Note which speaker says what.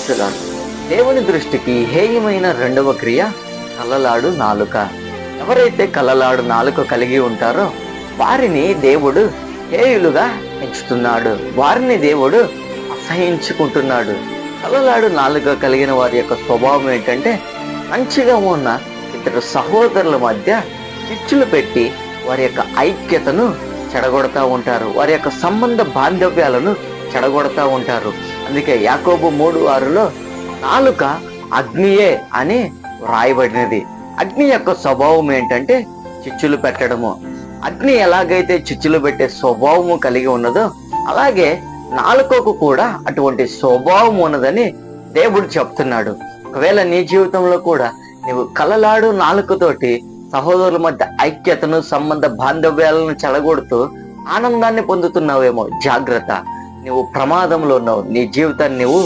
Speaker 1: చెప్తున్నాడు. దేవుని దృష్టికి హేయమైన రెండవ క్రియ కలలాడు నాలుక. ఎవరైతే కలలాడు నాలుక కలిగి ఉంటారో వారిని దేవుడు హేయులుగా ఎంచుతున్నాడు, వారిని దేవుడు అసహించుకుంటున్నాడు. కలలాడు నాలుక కలిగిన వారి యొక్క స్వభావం ఏంటంటే, మంచిగా ఉన్న ఇద్దరు సహోదరుల మధ్య చిచ్చులు పెట్టి వారి యొక్క ఐక్యతను చెడగొడతా ఉంటారు, వారి యొక్క సంబంధ బాంధవ్యాలను చెడగొడతా ఉంటారు. అందుకే యాకోబు 3:6లో నాలుక అగ్నియే అని వ్రాయబడినది. అగ్ని యొక్క స్వభావం ఏంటంటే చిచ్చులు పెట్టడము. అగ్ని ఎలాగైతే చిచ్చులు పెట్టే స్వభావము కలిగి ఉన్నదో అలాగే నాలుకకు కూడా అటువంటి స్వభావం ఉన్నదని దేవుడు చెప్తున్నాడు. ఒకవేళ నీ జీవితంలో కూడా నీవు కలలాడు నాలుకతోటి సహోదరుల మధ్య ఐక్యతను, సంబంధ బాంధవ్యాలను చెడగొడుతూ ఆనందాన్ని పొందుతున్నావేమో, జాగ్రత్త, నువ్వు ప్రమాదంలో ఉన్నావు. నీ జీవితాన్ని నువ్వు